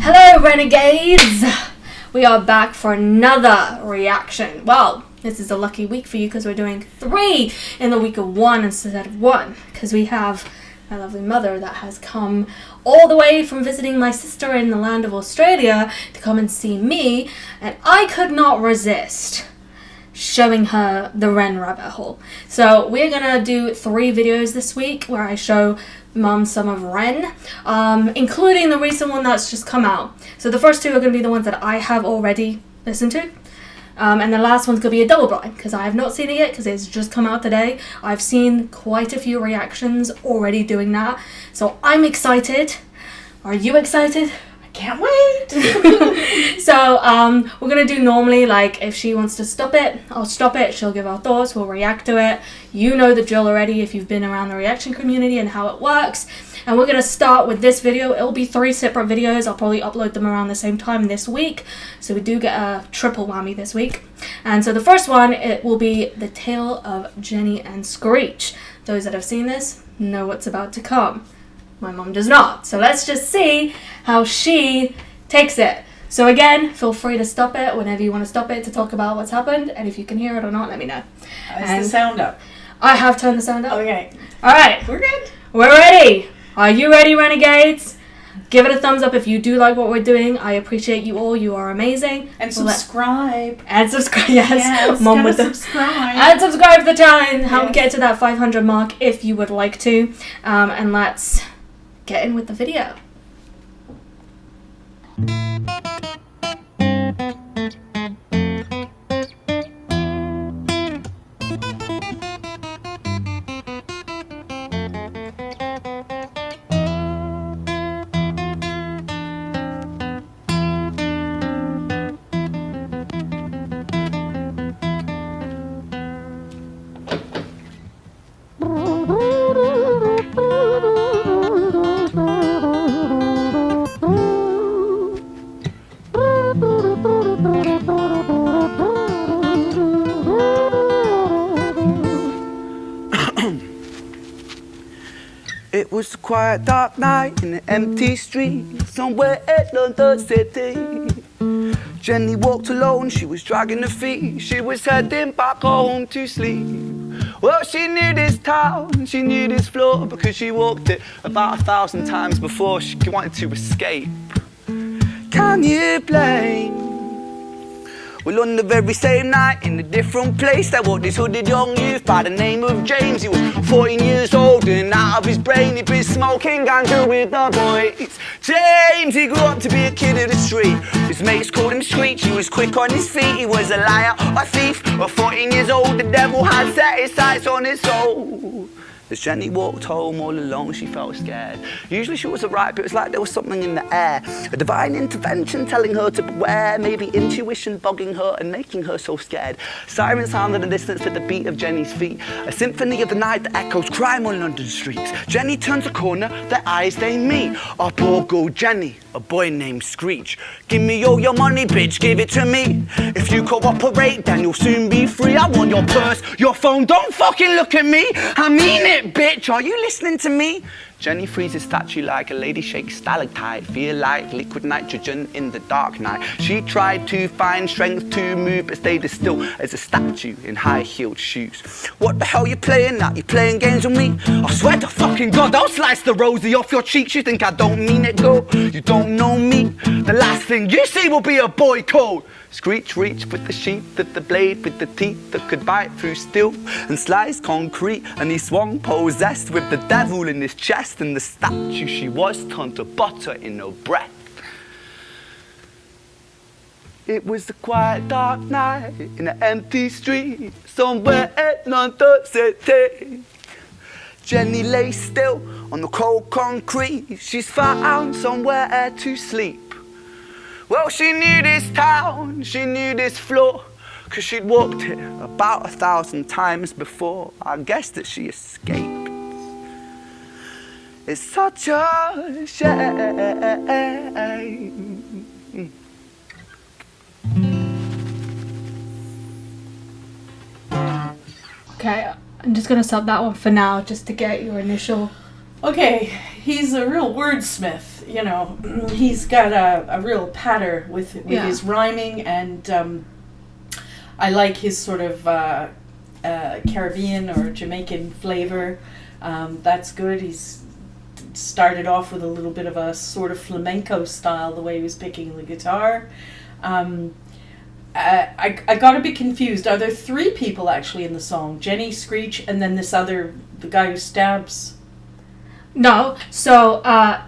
Hello Renegades! We are back for another reaction. Well, this is a lucky week for you because we're doing 3 in the week of 1 instead of 1. Because we have my lovely mother that has come all the way from visiting my sister in the land of Australia to come and see me. And I could not resist showing her the Ren rabbit hole. So we're gonna do 3 videos this week where I show Mum some of Ren, including the recent one that's just come out. So the first 2 are going to be the ones that I have already listened to, and the last one's going to be a double blind because I have not seen it yet because it's just come out today. I've seen quite a few reactions already doing that, so I'm excited. Are you excited? Can't wait. So we're gonna do normally, like, if she wants to stop it, I'll stop it, she'll give our thoughts, we'll react to it. You know the drill already if you've been around the reaction community and how it works. And we're gonna start with this video. It'll be 3 separate videos. I'll probably upload them around the same time this week, so we do get a triple whammy this week. And so the first one, it will be the tale of Jenny and Screech. Those that have seen this know what's about to come. My mom does not. So let's just see how she takes it. So again, feel free to stop it whenever you want to stop it to talk about what's happened. And if you can hear it or not, let me know. Is the sound up? I have turned the sound up. Okay. All right. We're good. We're ready. Are you ready, Renegades? Give it a thumbs up if you do like what we're doing. I appreciate you all. You are amazing. And subscribe. And subscribe. Yes. Mom with subscribe. And subscribe to the channel and help me get to that 500 mark if you would like to. And let's get in with the video. It was a quiet, dark night in an empty street somewhere in London City. Jenny walked alone, she was dragging her feet. She was heading back home to sleep. Well, she knew this town, she knew this floor, because she walked it about 1,000 times before she wanted to escape. Can you blame? Well, on the very same night, in a different place, there walked this hooded young youth by the name of James. He was 14 years old and out of his brain, he'd been smoking ganja with the boys. James, he grew up to be a kid of the street. His mates called him Screech, he was quick on his feet. He was a liar, a thief, at 14 years old, the devil had set his sights on his soul. As Jenny walked home all alone, she felt scared. Usually she was alright, but it was like there was something in the air. A divine intervention telling her to beware, maybe intuition bugging her and making her so scared. Sirens sounded in the distance to the beat of Jenny's feet. A symphony of the night that echoes crime on London streets. Jenny turns a corner, their eyes they meet. A poor girl Jenny, a boy named Screech. Give me all your money, bitch, give it to me. If you cooperate, then you'll soon be free. I want your purse, your phone, don't fucking look at me. I mean it, bitch, are you listening to me? Jenny freezes statue like a lady shakes stalactite. Feel like liquid nitrogen in the dark night. She tried to find strength to move, but stayed as still as a statue in high-heeled shoes. What the hell you playing at? You playing games with me? I swear to fucking God, I'll slice the rosy off your cheeks. You think I don't mean it, girl? You don't know me. The last thing you see will be a boy code. Screech reached with the sheath of the blade, with the teeth that could bite through steel and slice concrete, and he swung possessed with the devil in his chest, and the statue she was turned to butter in her breath. It was a quiet, dark night in an empty street somewhere in London City. Jenny lay still on the cold concrete. She's found somewhere to sleep. Well, she knew this town, she knew this floor, 'cause she'd walked it about 1,000 times before. I guess that she escaped. It's such a shame. Okay, I'm just gonna stop that one for now, just to get your initial. Okay, he's a real wordsmith, you know. He's got a real patter with his rhyming, and I like his sort of Caribbean or Jamaican flavor. That's good. He's started off with a little bit of a sort of flamenco style, the way he was picking the guitar. I got a bit confused. Are there 3 people actually in the song? Jenny, Screech, and then this other, the guy who stabs? No, so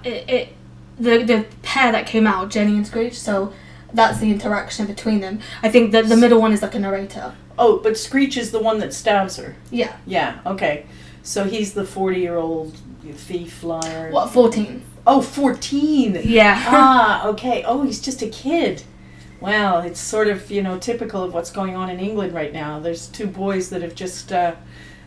the pair that came out, Jenny and Screech, so that's the interaction between them. I think that the middle one is like a narrator. Oh, but Screech is the one that stabs her. Yeah. Yeah, okay. So he's the 40-year-old thief, liar. What, 14? Oh, 14! Yeah. Okay. Oh, he's just a kid. Well, it's sort of, typical of what's going on in England right now. There's 2 boys that have just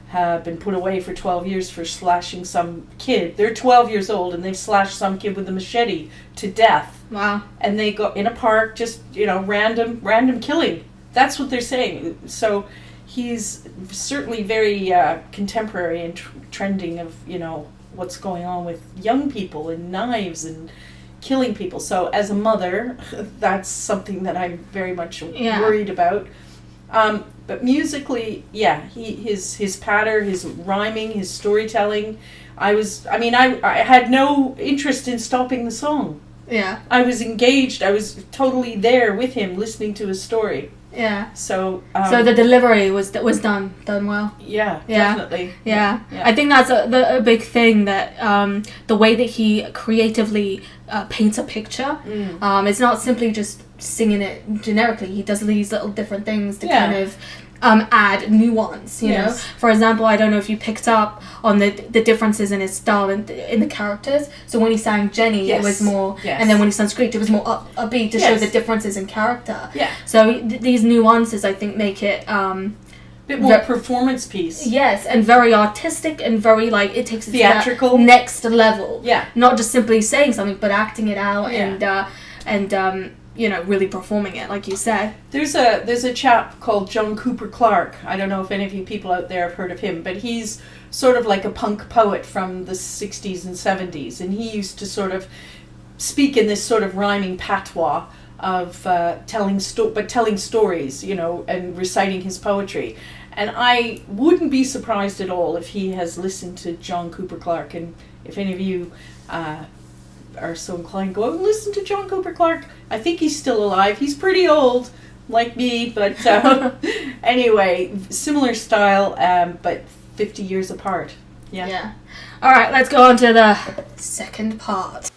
have been put away for 12 years for slashing some kid. They're 12 years old and they've slashed some kid with a machete to death. Wow. And they go in a park, just, random killing. That's what they're saying. So he's certainly very contemporary and trending of, what's going on with young people and knives and killing people. So as a mother, that's something that I'm very much worried about. But musically, his patter, his rhyming, his storytelling, I had no interest in stopping the song. Yeah. I was engaged. I was totally there with him, listening to his story. Yeah. So the delivery was done well. Yeah, definitely. Yeah. I think that's a big thing, that the way that he creatively paints a picture. It's not simply just singing it generically. He does these little different things to kind of add nuance, you know. For example, I don't know if you picked up on the differences in his style and in the characters. So when he sang Jenny, it was more, and then when he sang Screech, it was more upbeat to show the differences in character. Yeah. So these nuances, I think, make it bit more performance piece. Yes, and very artistic and very it takes it theatrical to that next level. Yeah. Not just simply saying something, but acting it out and really performing it, like you said. There's a chap called John Cooper Clarke. I don't know if any of you people out there have heard of him, but he's sort of like a punk poet from the 60s and 70s, and he used to sort of speak in this sort of rhyming patois of telling stories, and reciting his poetry. And I wouldn't be surprised at all if he has listened to John Cooper Clarke, and if any of you are so inclined, go out and listen to John Cooper Clarke. I think he's still alive. He's pretty old, like me, but anyway, similar style, but 50 years apart. Yeah. All right, let's go on to the second part.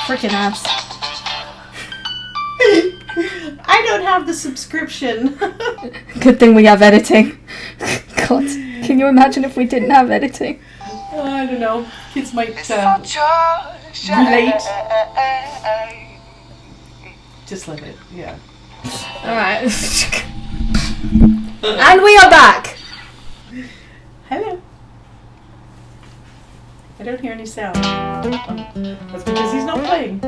Freaking ass. I don't have the subscription. Good thing we have editing. God, can you imagine if we didn't have editing? I don't know. Kids might relate. Just let it, yeah. Alright. And we are back. Hello. I don't hear any sound. That's because he's not playing.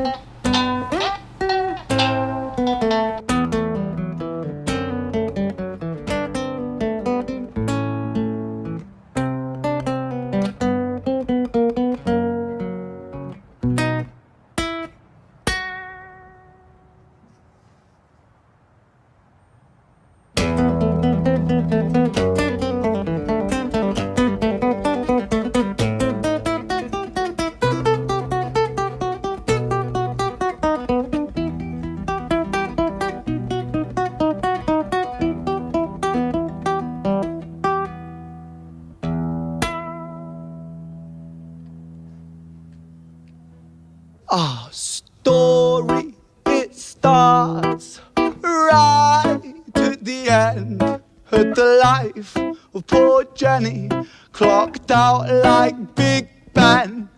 Our story, it starts right at the end of the life of poor Jenny, clocked out like Big Ben.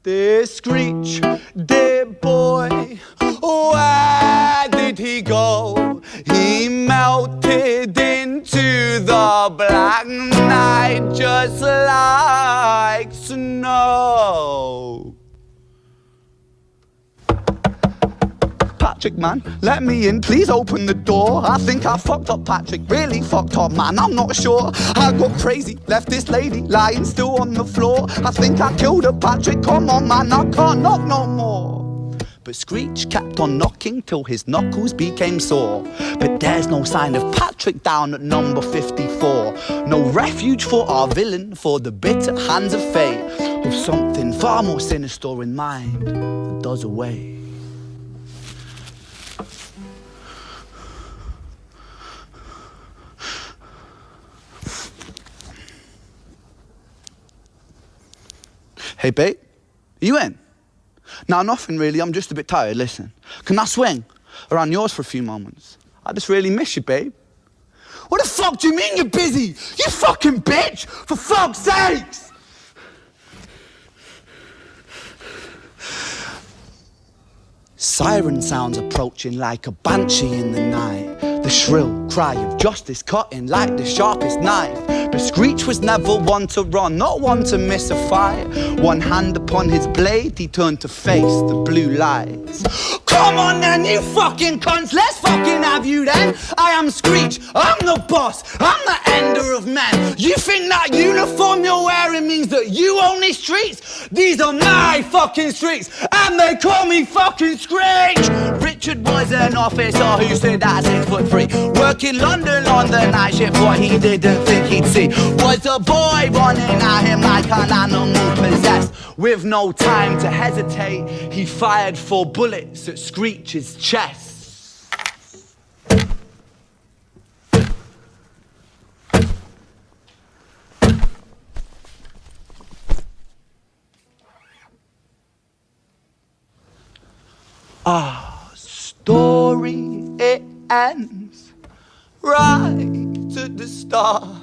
Dear Screech, dear boy, Where did he go? He melted into the black night just like snow. Patrick, man, let me in, please open the door. I think I fucked up, Patrick, really fucked up, man, I'm not sure. I got crazy, left this lady lying still on the floor. I think I killed her, Patrick, come on, man, I can't knock no more. But Screech kept on knocking till his knuckles became sore. But there's no sign of Patrick down at number 54. No refuge for our villain, for the bitter hands of fate, with something far more sinister in mind that does away. Hey, babe, are you in? Nah, nothing really, I'm just a bit tired, listen. Can I swing around yours for a few moments? I just really miss you, babe. What the fuck do you mean you're busy? You fucking bitch! For fuck's sakes! Siren sounds approaching like a banshee in the night. The shrill cry of justice cutting like the sharpest knife. But Screech was never one to run, not one to miss a fight. One hand upon his blade, he turned to face the blue lights. Come on then, you fucking cunts, let's fucking have you then. I am Screech, I'm the boss, I'm the ender of men. You think that uniform you're wearing means that you own these streets? These are my fucking streets, and they call me fucking Screech. Richard was an officer who stood at 6'3", working London on the night shift. What he didn't think he'd see was a boy running at him like an animal possessed. With no time to hesitate, he fired 4 bullets at Screech's chest. Our story, it ends right at the start.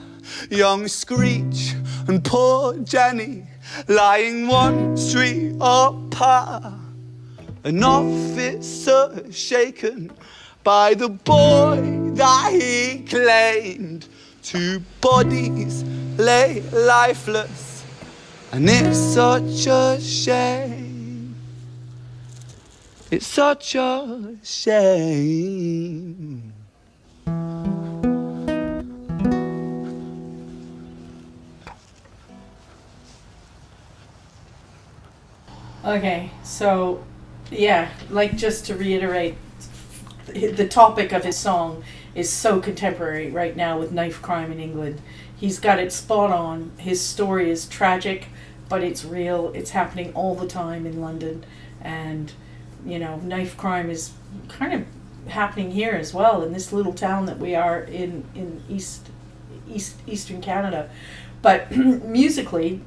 Young Screech and poor Jenny lying one street apart. An officer shaken by the boy that he claimed. 2 bodies lay lifeless, and it's such a shame. It's such a shame. Okay, so, yeah, like just to reiterate, the topic of his song is so contemporary right now with knife crime in England. He's got it spot on. His story is tragic, but it's real. It's happening all the time in London. And, you know, knife crime is kind of happening here as well, in this little town that we are in Eastern Canada. But musically,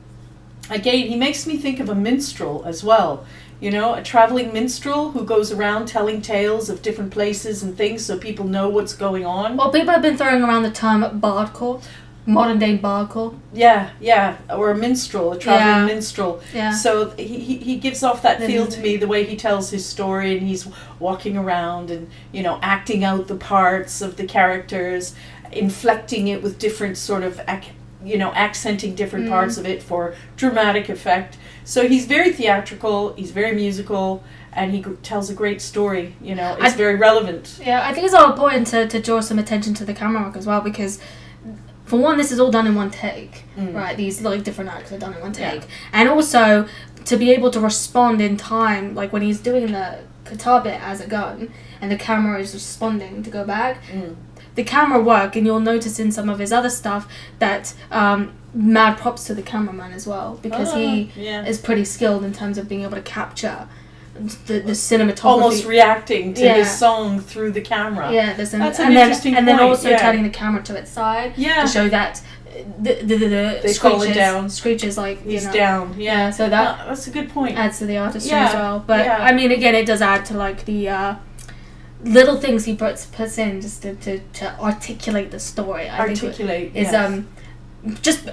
again, he makes me think of a minstrel as well. You know, a traveling minstrel who goes around telling tales of different places and things so people know what's going on. Well, people have been throwing around the term bardcore, modern day bardcore. Yeah, or a minstrel, a traveling minstrel. Yeah. So he gives off that feel to me, the way he tells his story, and he's walking around and, you know, acting out the parts of the characters, inflecting it with different sort of accenting different parts of it for dramatic effect. So he's very theatrical, he's very musical, and he tells a great story. You know, it's very relevant. Yeah, I think it's all important to draw some attention to the camera work as well, because for one, this is all done in one take, right? These like different acts are done in one take, and also to be able to respond in time, like when he's doing the guitar bit as a gun, and the camera is responding to go back. The camera work, and you'll notice in some of his other stuff that mad props to the cameraman as well, because he is pretty skilled in terms of being able to capture the cinematography. Almost reacting to his song through the camera. Yeah, that's an interesting point. And then also turning the camera to its side to show that they fall down. Screech is like, he's down. Yeah, so that's a good point. Adds to the artistry as well. But I mean, again, it does add to like the little things he puts in just to articulate the story. I think is just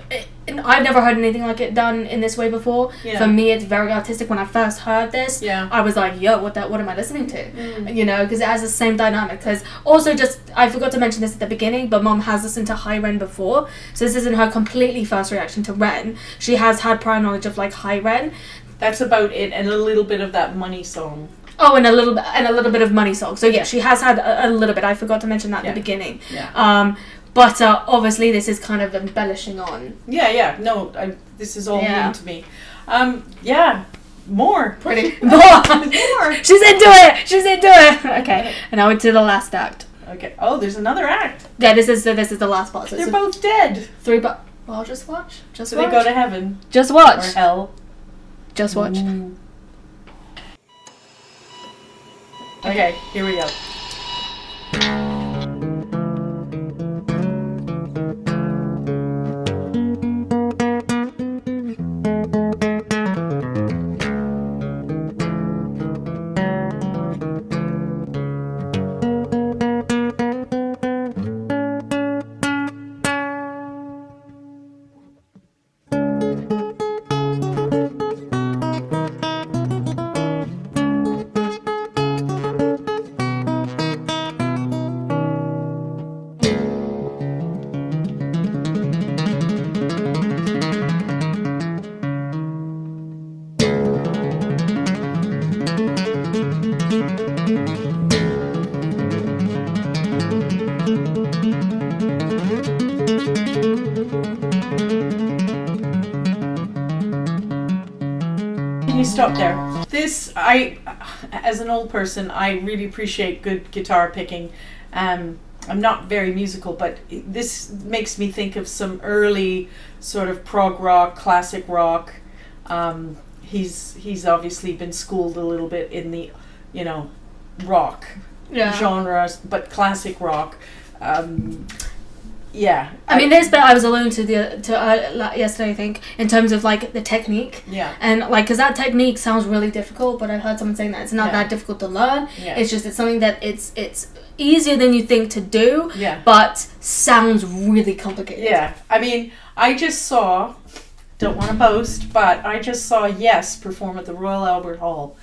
I've never heard anything like it done in this way before. Yeah. For me, it's very artistic. When I first heard this, Yeah. I was like, yo, what am I listening to? You know, because it has the same dynamic. Because also, just I forgot to mention this at the beginning, but Mom has listened to High Ren before, so this isn't her completely first reaction to Ren. She has had prior knowledge of like High Ren. That's about it, and a little bit of that Money song. Oh, and a little bit of Money song. So yeah, she has had a little bit. I forgot to mention that at the beginning. Yeah. But obviously, this is kind of embellishing on. Yeah. No, this is all new to me. Yeah. More. Pretty. More. She's into it. Okay. And now into the last act. Okay. Oh, there's another act. Yeah, this is the last part. So They're both dead. Well, just watch. So they go to heaven. Just watch. Or hell. Just watch. Ooh. Okay, here we go. You stop there. This, as an old person, I really appreciate good guitar picking. I'm not very musical, but this makes me think of some early sort of prog rock, classic rock. He's obviously been schooled a little bit in the, rock genres, but classic rock. Yeah. I mean, this bit I was alluding to yesterday, I think, in terms of like the technique. Yeah. And like, because that technique sounds really difficult, but I've heard someone saying that it's not that difficult to learn. Yeah. It's something that it's easier than you think to do. Yeah. But sounds really complicated. Yeah. I mean, I just saw, don't want to boast, but I just saw Yes perform at the Royal Albert Hall.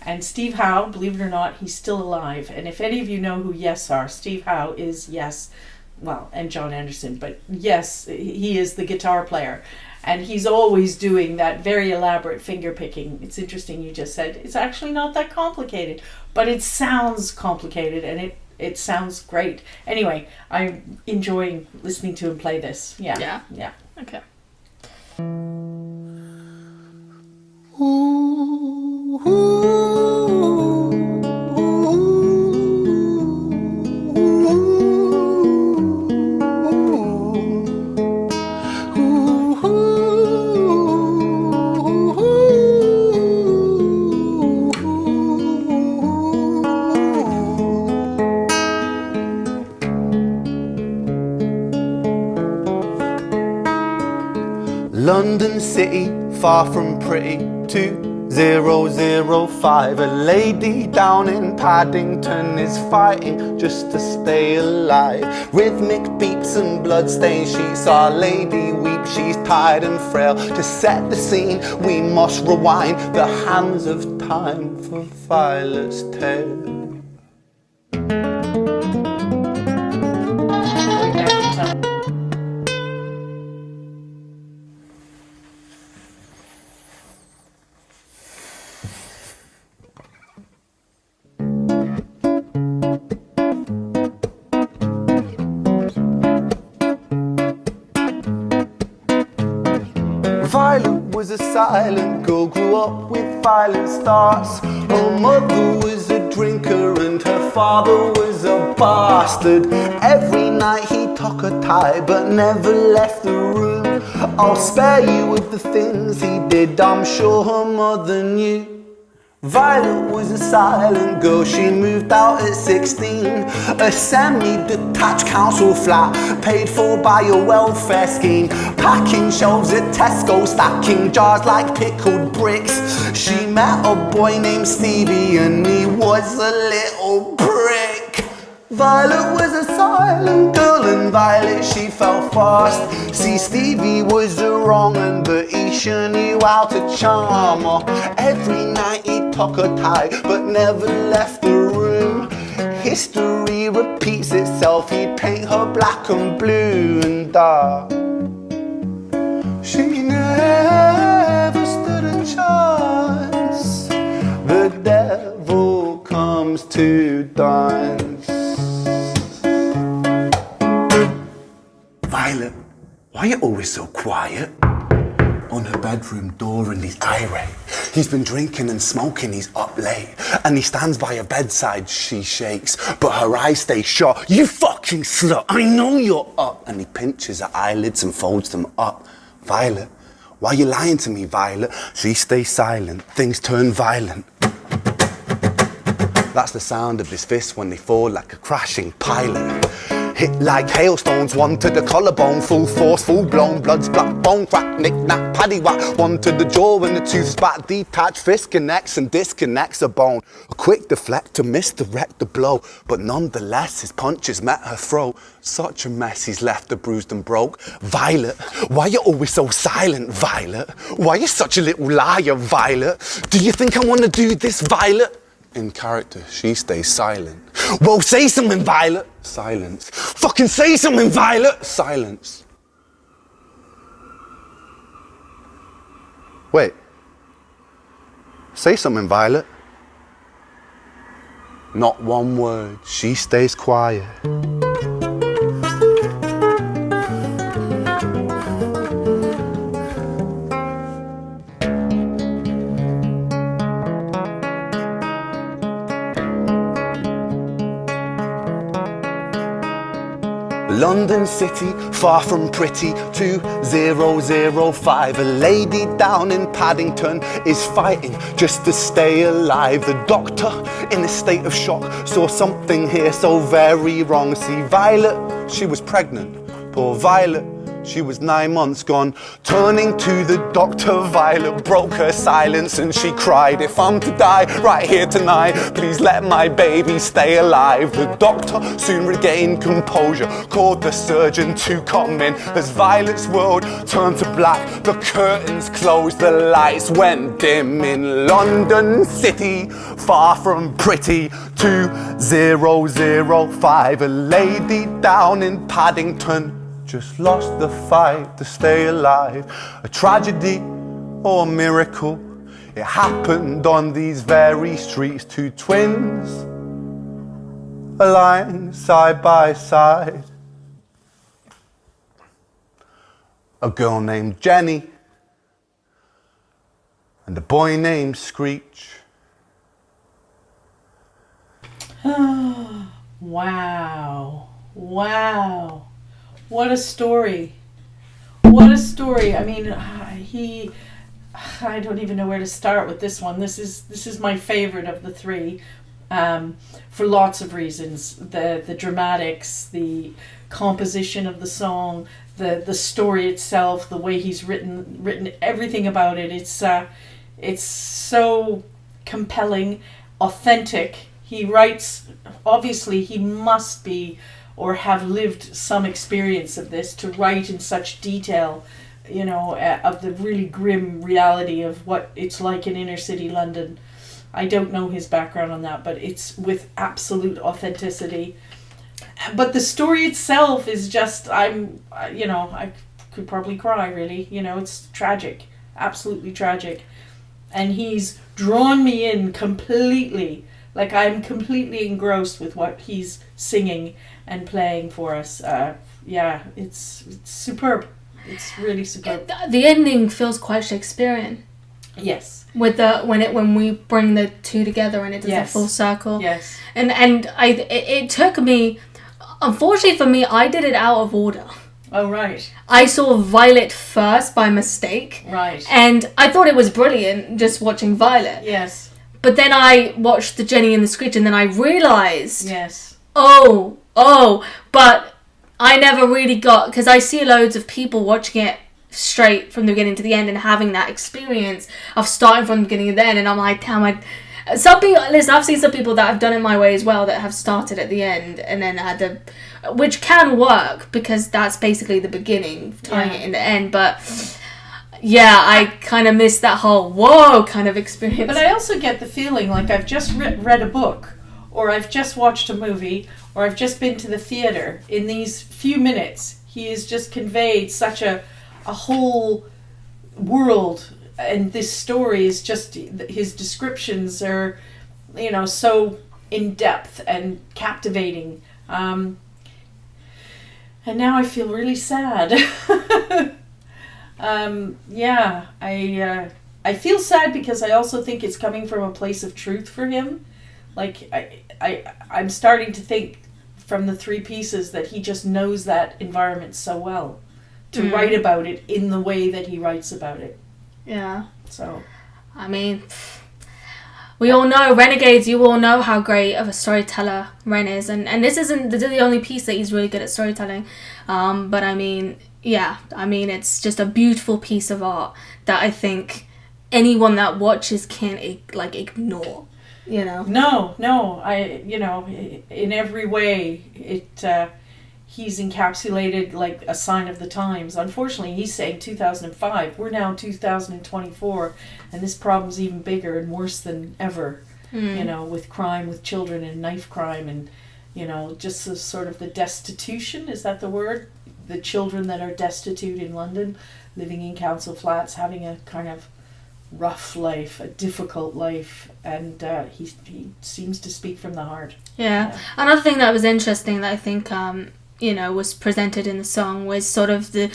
And Steve Howe, believe it or not, he's still alive. And if any of you know who Yes are, Steve Howe is Yes. Well, and John Anderson, but Yes, he is the guitar player. And he's always doing that very elaborate finger picking. It's interesting you just said, it's actually not that complicated, but it sounds complicated and it sounds great. Anyway, I'm enjoying listening to him play this. Yeah. Okay. London City, far from pretty, 2005. A lady down in Paddington is fighting just to stay alive. Rhythmic beats and bloodstained sheets, Our Lady weeps, she's tired and frail. To set the scene, we must rewind the hands of time for Violet's tale. Violet was a silent girl, grew up with violent starts. Her mother was a drinker and her father was a bastard. Every night he took her tie but never left the room. I'll spare you of the things he did, I'm sure her mother knew. Violet was a silent girl, she moved out at 16. A semi-detached council flat, paid for by a welfare scheme. Packing shelves at Tesco, stacking jars like pickled bricks. She met a boy named Stevie and he was a little prick. Violet was a silent girl and Violet she fell fast. See, Stevie was the wrong un, but he sure knew how to charm her. Every night he took her tight but never left the room. History repeats itself, he'd paint her black and blue and dark. She never stood a chance. The devil comes to dance. Violet, why are you always so quiet? On her bedroom door and he's irate. He's been drinking and smoking, he's up late. And he stands by her bedside, she shakes, but her eyes stay shut. You fucking slut, I know you're up. And he pinches her eyelids and folds them up. Violet, why are you lying to me, Violet? She stays silent, things turn violent. That's the sound of his fists when they fall like a crashing pilot. Hit like hailstones, one to the collarbone, full force, full blown, blood splat, bone crack, knick-knack, paddywhack, one to the jaw and the tooth spat, detached fist connects and disconnects a bone. A quick deflect to misdirect the blow, but nonetheless his punches met her throat. Such a mess he's left her bruised and broke. Violet, why you always so silent, Violet? Why you such a little liar, Violet? Do you think I want to do this, Violet? In character, she stays silent. Well, say something, Violet. Silence. Fucking say something, Violet. Silence. Wait. Say something, Violet. Not one word. She stays quiet. London City, far from pretty, 2005. A lady down in Paddington is fighting just to stay alive. The doctor, in a state of shock, saw something here so very wrong. See, Violet, she was pregnant. Poor Violet, she was 9 months gone. Turning to the doctor, Violet broke her silence and she cried, if I'm to die right here tonight, please let my baby stay alive. The doctor soon regained composure, called the surgeon to come in. As Violet's world turned to black, the curtains closed, the lights went dim. In London City, far from pretty, 2005. A lady down in Paddington just lost the fight to stay alive. A tragedy or a miracle, it happened on these very streets. Two twins are lying side by side. A girl named Jenny and a boy named Screech. Wow. Wow. What a story. What a story. I mean, I don't even know where to start with this one. This is my favorite of the three, for lots of reasons. The dramatics, the composition of the song, the story itself, the way he's written everything about it. It's so compelling, authentic. He writes, obviously he must be or have lived some experience of this to write in such detail, of the really grim reality of what it's like in inner city London. I don't know his background on that, but it's with absolute authenticity. But the story itself is just, I could probably cry, really. It's tragic, absolutely tragic. And he's drawn me in completely. Like, I'm completely engrossed with what he's singing and playing for us. It's superb. It's really superb. The ending feels quite Shakespearean. Yes. With when we bring the two together and it does a full circle. Yes. And it took me, unfortunately for me, I did it out of order. Oh, right. I saw Violet first by mistake. Right. And I thought it was brilliant just watching Violet. Yes. But then I watched the Jenny and the Screech and then I realised, yes, but I never really got, because I see loads of people watching it straight from the beginning to the end and having that experience of starting from the beginning to the end, and I'm like, damn, Some people, listen, I've seen some people that have done it my way as well, that have started at the end and then had to, which can work because that's basically the beginning, tying it in the end. But yeah, I kind of missed that whole whoa kind of experience. But I also get the feeling like I've just read a book, or I've just watched a movie, or I've just been to the theater. In these few minutes, he has just conveyed such a whole world, and this story is just, his descriptions are, you know, so in depth and captivating. And now I feel really sad. I feel sad because I also think it's coming from a place of truth for him. Like I'm starting to think from the three pieces that he just knows that environment so well to write about it in the way that he writes about it. Yeah. So, I mean, we all know, Renegades, you all know how great of a storyteller Ren is. And this isn't the only piece that he's really good at storytelling. But I mean, yeah, I mean, it's just a beautiful piece of art that I think anyone that watches can't, like, ignore, you know? No, you know, in every way, he's encapsulated like a sign of the times. Unfortunately, he's saying 2005. We're now 2024, and this problem's even bigger and worse than ever. You know, with crime, with children, and knife crime, and you know, just the sort of the destitution. Is that the word? The children that are destitute in London, living in council flats, having a kind of rough life, a difficult life, and he seems to speak from the heart. Yeah. Another thing that was interesting that I think you know, was presented in the song was sort of the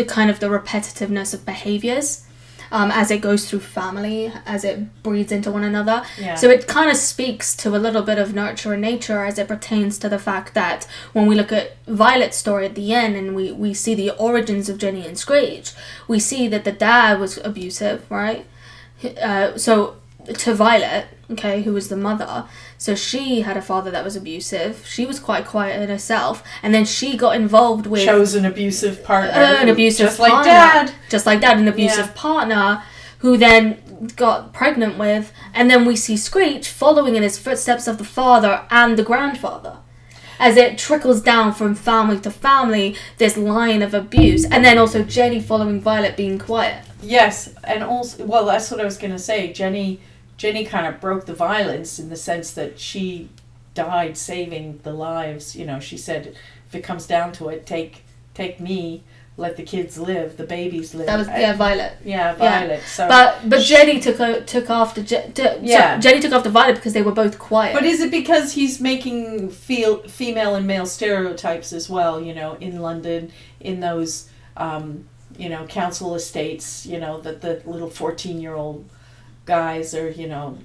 kind of the repetitiveness of behaviors as it goes through family, as it breeds into one another. Yeah. So it kind of speaks to a little bit of nurture and nature as it pertains to the fact that when we look at Violet's story at the end and we see the origins of Jenny and Screech, we see that the dad was abusive, right? So to Violet, okay, who was the mother, so she had a father that was abusive. She was quite quiet in herself, and then she got involved with chose an abusive partner, just like dad, an abusive partner, who then got pregnant with, and then we see Screech following in his footsteps of the father and the grandfather. As it trickles down from family to family, this line of abuse, and then also Jenny following Violet being quiet. Yes, and also, well, that's what I was going to say. Jenny kind of broke the violence in the sense that she died saving the lives. You know, she said, if it comes down to it, take me, let the kids live, the babies live. That was Violet. Yeah, Violet. Yeah. So, but Jenny took after Jenny took after Violet because they were both quiet. But is it because he's making female and male stereotypes as well? You know, in London, in those you know, council estates. You know, that the little 14-year-old guys are, you know,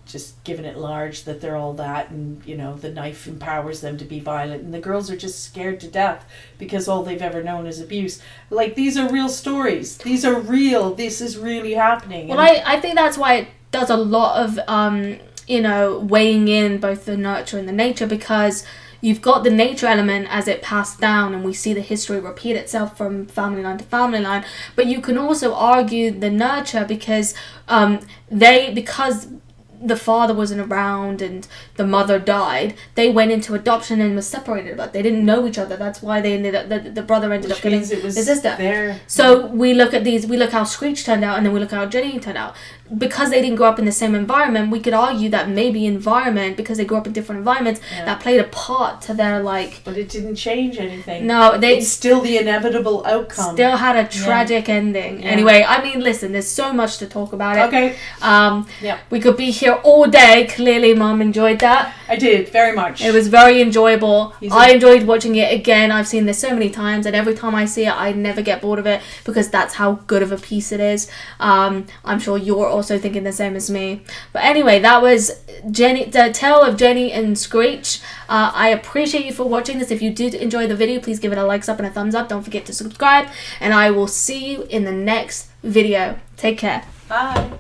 just giving it large, that they're all that, and you know, the knife empowers them to be violent, and the girls are just scared to death because all they've ever known is abuse. Like, these are real stories. These are real. This is really happening. Well, I think that's why it does a lot of you know, weighing in both the nurture and the nature, because you've got the nature element as it passed down, and we see the history repeat itself from family line to family line. But you can also argue the nurture because because the father wasn't around and the mother died, they went into adoption and were separated, but they didn't know each other. That's why they ended up, the brother ended up killing his sister. So we look at we look how Screech turned out, and then we look how Jenny turned out. Because they didn't grow up in the same environment, we could argue that maybe environment, because they grew up in different environments, that played a part to their, like... But it didn't change anything. No, it's still the inevitable outcome. Still had a tragic ending. Yeah. Anyway, I mean, listen, there's so much to talk about it. Okay. We could be here all day. Clearly, Mum enjoyed that. I did, very much. It was very enjoyable. I enjoyed watching it again. I've seen this so many times, and every time I see it, I never get bored of it, because that's how good of a piece it is. I'm sure you're also thinking the same as me. But anyway, that was the tale of Jenny and Screech. I appreciate you for watching this. If you did enjoy the video, please give it a likes up and a thumbs up. Don't forget to subscribe, and I will see you in the next video. Take care. Bye.